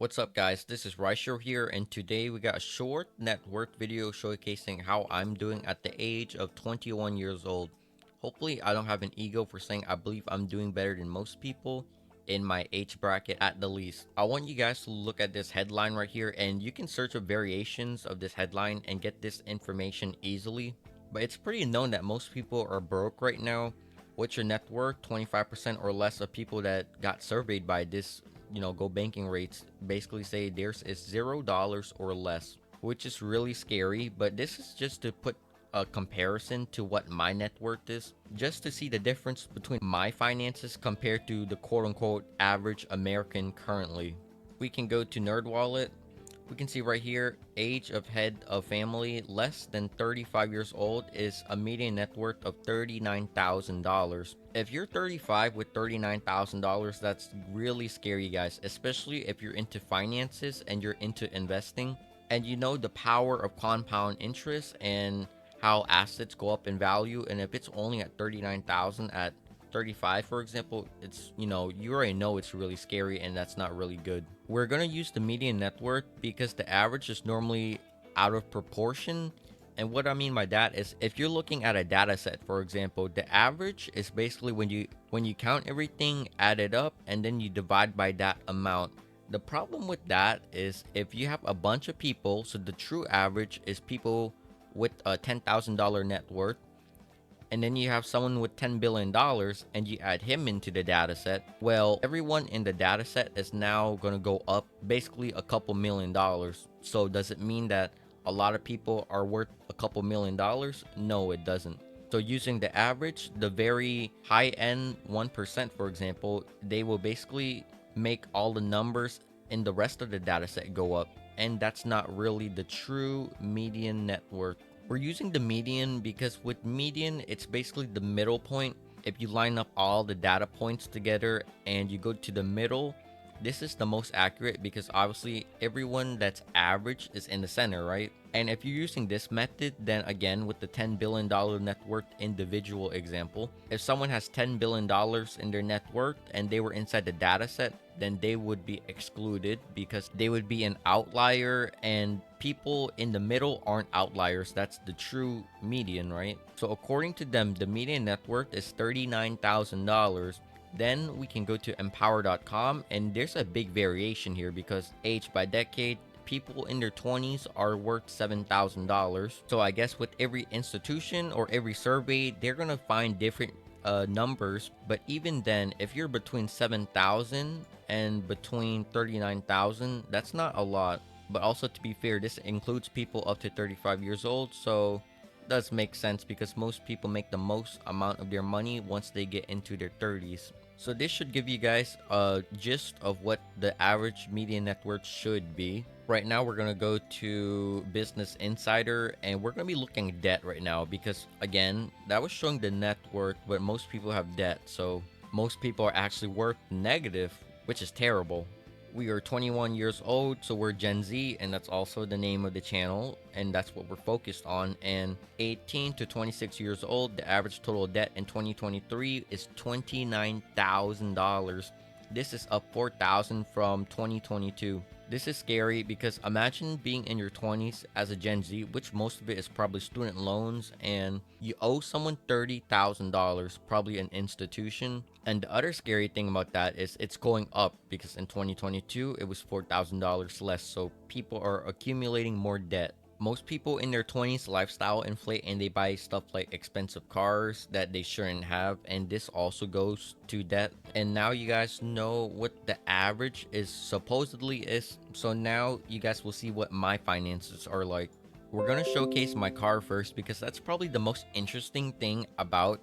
What's up guys, this is Rei Shirou here, and today we got a short net worth video showcasing how I'm doing at the age of 21 years old. Hopefully I don't have an ego for saying I believe I'm doing better than most people in my age bracket at the least. I want you guys to look at this headline right here, and you can search up variations of this headline and get this information easily. But it's pretty known that most people are broke right now. What's your net worth? 25% or less of people that got surveyed by this go banking rates basically say theirs is $0 or less, which is really scary. But this is just to put a comparison to what my net worth is, just to see the difference between my finances compared to the quote-unquote average American currently. We can go to NerdWallet. We can see right here, age of head of family less than 35 years old is a median net worth of $39,000. If you're 35 with $39,000, that's really scary, guys, especially if you're into finances and you're into investing and you know the power of compound interest and how assets go up in value. And if it's only at 39,000 at 35, for example, it's, you already know it's really scary, and that's not really good. We're going to use the median net worth because the average is normally out of proportion. And what I mean by that is, if you're looking at a data set, for example, the average is basically when you count everything, add it up, and then you divide by that amount. The problem with that is if you have a bunch of people, so the true average is people with a $10,000 net worth, and then you have someone with $10 billion and you add him into the data set, well, everyone in the data set is now going to go up basically a couple $1,000,000. So does it mean that a lot of people are worth a couple $1,000,000? No, it doesn't. So using the average, the very high end 1%, for example, they will basically make all the numbers in the rest of the data set go up, and that's not really the true median net worth. We're using the median because with median, it's basically the middle point. If you line up all the data points together and you go to the middle, this is the most accurate because obviously everyone that's average is in the center, right? And if you're using this method, then again, with the $10 billion net worth individual example, if someone has $10 billion in their net worth and they were inside the data set, then they would be excluded because they would be an outlier, and people in the middle aren't outliers. That's the true median, right? So according to them, the median net worth is $39,000. Then we can go to empower.com, and there's a big variation here because age by decade, people in their 20s are worth $7,000. So I guess with every institution or every survey, they're gonna find different numbers. But even then, if you're between 7,000 and between 39,000, that's not a lot. But also, to be fair, this includes people up to 35 years old, so it does make sense because most people make the most amount of their money once they get into their 30s. So this should give you guys a gist of what the average median net worth should be. Right now we're going to go to Business Insider, and we're going to be looking at debt right now because, again, that was showing the net worth, but most people have debt. So most people are actually worth negative, which is terrible. We are 21 years old, so we're Gen Z, and that's also the name of the channel, and that's what we're focused on. And 18 to 26 years old, the average total debt in 2023 is $29,000. This is up 4,000 from 2022. This is scary because imagine being in your 20s as a Gen Z, which most of it is probably student loans, and you owe someone $30,000, probably an institution. And the other scary thing about that is it's going up because in 2022 it was $4,000 less. So people are accumulating more debt. Most people in their 20s lifestyle inflate and they buy stuff like expensive cars that they shouldn't have, and this also goes to debt. And now you guys know what the average is supposedly is, so now you guys will see what my finances are like. We're gonna showcase my car first because that's probably the most interesting thing about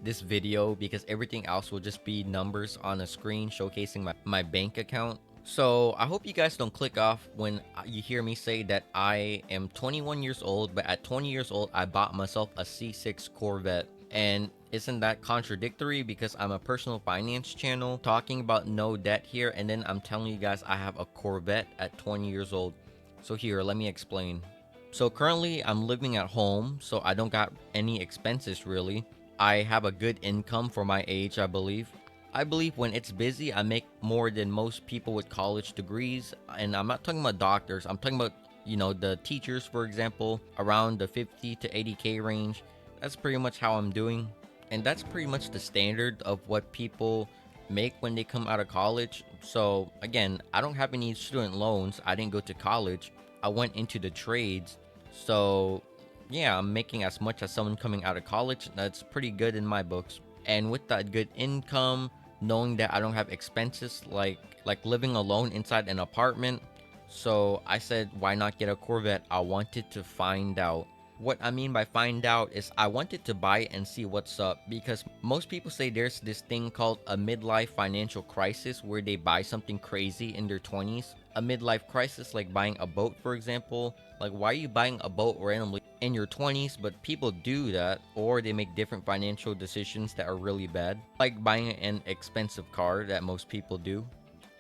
this video, because everything else will just be numbers on a screen showcasing my bank account. So I hope you guys don't click off when you hear me say that I am 21 years old, but at 20 years old, I bought myself a C6 Corvette. And isn't that contradictory because I'm a personal finance channel talking about no debt here, and then I'm telling you guys I have a Corvette at 20 years old. So here, let me explain. So currently I'm living at home, so I don't got any expenses really. I have a good income for my age, I believe. I believe when it's busy, I make more than most people with college degrees. And I'm not talking about doctors, I'm talking about, the teachers, for example, around the 50 to 80K range. That's pretty much how I'm doing. And that's pretty much the standard of what people make when they come out of college. So, again, I don't have any student loans. I didn't go to college, I went into the trades. So, yeah, I'm making as much as someone coming out of college. That's pretty good in my books. And with that good income, knowing that I don't have expenses like living alone inside an apartment. So I said, why not get a Corvette? I wanted to find out. What I mean by find out is I wanted to buy and see what's up, because most people say there's this thing called a midlife financial crisis where they buy something crazy in their 20s. A midlife crisis, like buying a boat, for example. Like, why are you buying a boat randomly in your 20s? But people do that, or they make different financial decisions that are really bad, like buying an expensive car that most people do.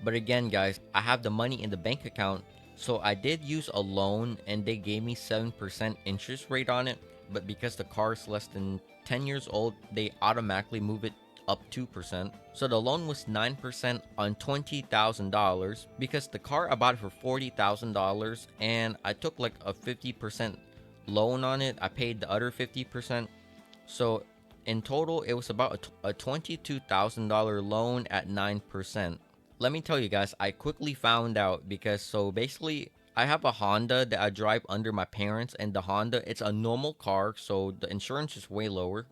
But again, guys, I have the money in the bank account. So I did use a loan and they gave me 7% interest rate on it. But because the car is less than 10 years old, they automatically move it up 2%. So the loan was 9% on $20,000, because the car I bought it for $40,000 and I took like a 50% loan on it. I paid the other 50%. So in total, it was about a $22,000 loan at 9%. Let me tell you guys, I quickly found out, because so basically I have a Honda that I drive under my parents, and the Honda, it's a normal car, so the insurance is way lower.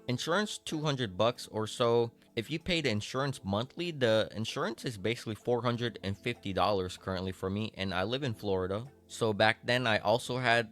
Insurance 200 bucks or so. If you pay the insurance monthly, the insurance is basically $450 currently for me, and I live in Florida. So back then I also had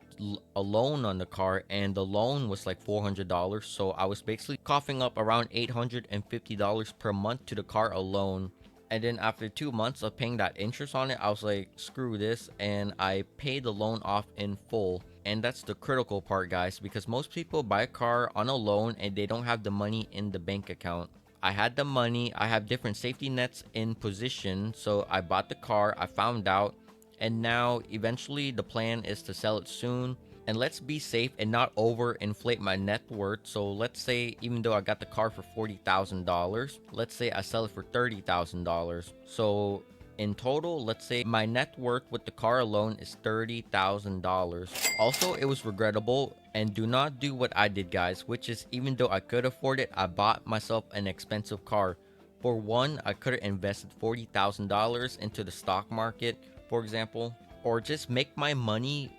a loan on the car, and the loan was like $400. So I was basically coughing up around $850 per month to the car alone. And then after 2 months of paying that interest on it, I was like, screw this. And I paid the loan off in full. And that's the critical part, guys, because most people buy a car on a loan and they don't have the money in the bank account. I had the money, I have different safety nets in position. So I bought the car, I found out. And now eventually the plan is to sell it soon. And let's be safe and not overinflate my net worth. So let's say, even though I got the car for $40,000, let's say I sell it for $30,000. So in total, let's say my net worth with the car alone is $30,000. Also, it was regrettable, and do not do what I did, guys, which is, even though I could afford it, I bought myself an expensive car. For one, I could have invested $40,000 into the stock market, for example, or just make money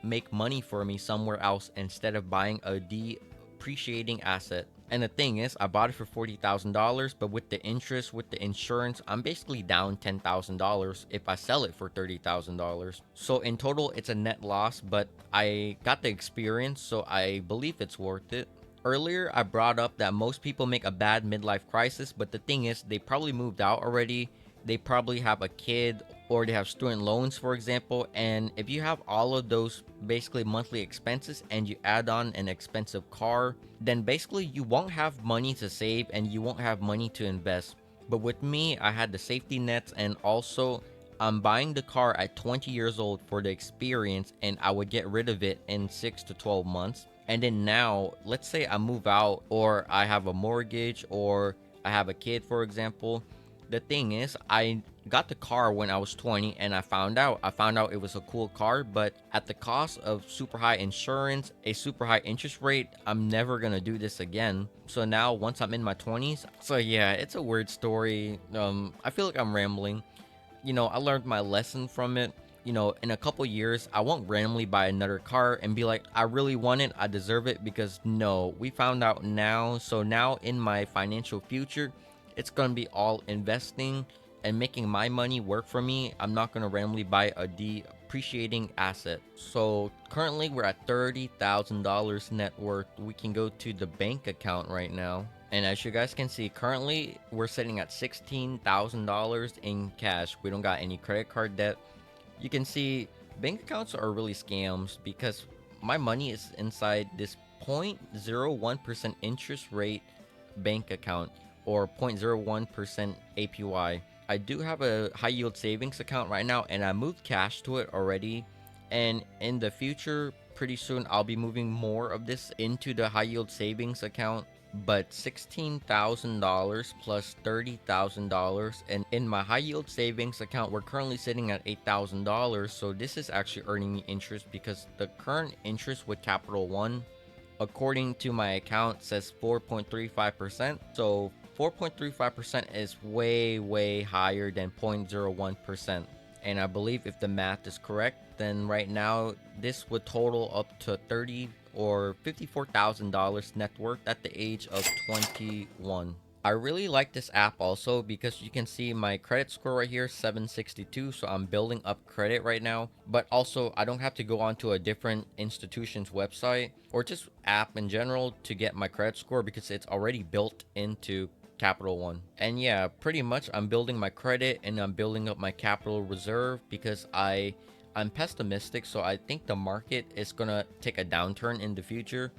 for me somewhere else instead of buying a depreciating asset. And the thing is, I bought it for $40,000, but with the interest, with the insurance, I'm basically down $10,000 if I sell it for $30,000. So in total, it's a net loss, but I got the experience, so I believe it's worth it. Earlier, I brought up that most people make a bad midlife crisis, but the thing is, they probably moved out already. They probably have a kid, or they have student loans, for example. And if you have all of those basically monthly expenses and you add on an expensive car, then basically you won't have money to save and you won't have money to invest. But with me, I had the safety nets, and also I'm buying the car at 20 years old for the experience, and I would get rid of it in 6 to 12 months. And then now, let's say I move out, or I have a mortgage, or I have a kid, for example. The thing is, I got the car when I was 20, and I found out it was a cool car, but at the cost of super high insurance, a super high interest rate, I'm never gonna do this again. So now, once I'm in my 20s, so yeah, it's a weird story. I feel like I'm rambling. I learned my lesson from it. In a couple years, I won't randomly buy another car and be like, I really want it, I deserve it, because no, we found out now. So now in my financial future, it's gonna be all investing and making my money work for me. I'm not gonna randomly buy a depreciating asset. So currently we're at $30,000 net worth. We can go to the bank account right now. And as you guys can see, currently we're sitting at $16,000 in cash. We don't got any credit card debt. You can see bank accounts are really scams, because my money is inside this 0.01% interest rate bank account, or 0.01% APY. I do have a high yield savings account right now, and I moved cash to it already. And in the future, pretty soon, I'll be moving more of this into the high yield savings account. but $16,000 plus $30,000. And in my high yield savings account, we're currently sitting at $8,000. So this is actually earning me interest because the current interest with Capital One, according to my account, says 4.35%. So 4.35% is way higher than 0.01%. And I believe if the math is correct, then right now this would total up to 30 or $54,000 net worth at the age of 21. I really like this app also because you can see my credit score right here, 762. So I'm building up credit right now. But also, I don't have to go onto a different institution's website or just app in general to get my credit score because it's already built into Capital One. And yeah, pretty much I'm building my credit and I'm building up my capital reserve because I'm pessimistic, so I think the market is gonna take a downturn in the future.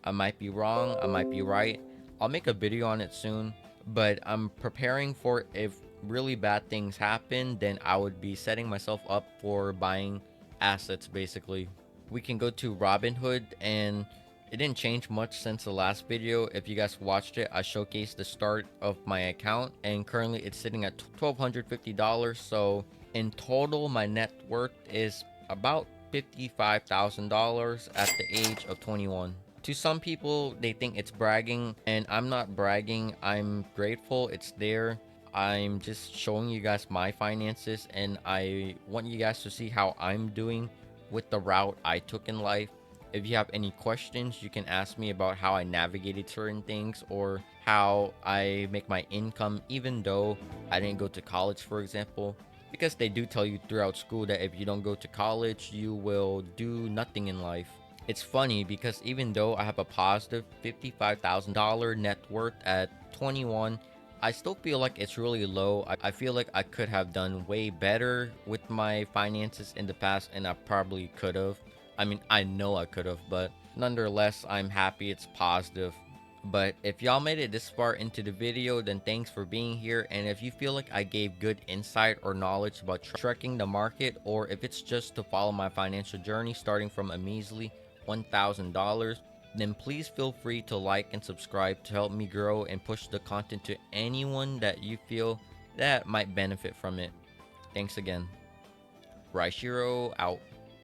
I might be wrong, I might be right. I'll make a video on it soon, but I'm preparing for if really bad things happen, then I would be setting myself up for buying assets basically. We can go to Robinhood, and it didn't change much since the last video. If you guys watched it, I showcased the start of my account, and currently it's sitting at $1,250. So in total, my net worth is about $55,000 at the age of 21. To some people, they think it's bragging, and I'm not bragging. I'm grateful it's there. I'm just showing you guys my finances, and I want you guys to see how I'm doing with the route I took in life. If you have any questions, you can ask me about how I navigated certain things or how I make my income, even though I didn't go to college, for example. Because they do tell you throughout school that if you don't go to college, you will do nothing in life. It's funny because even though I have a positive $55,000 net worth at 21, I still feel like it's really low. I feel like I could have done way better with my finances in the past, and I probably could have. I mean, I know I could have, but nonetheless, I'm happy it's positive. But if y'all made it this far into the video, then thanks for being here. And if you feel like I gave good insight or knowledge about tracking the market, or if it's just to follow my financial journey starting from a measly $1,000, then please feel free to like and subscribe to help me grow and push the content to anyone that you feel that might benefit from it. Thanks again. Rei Shirou out.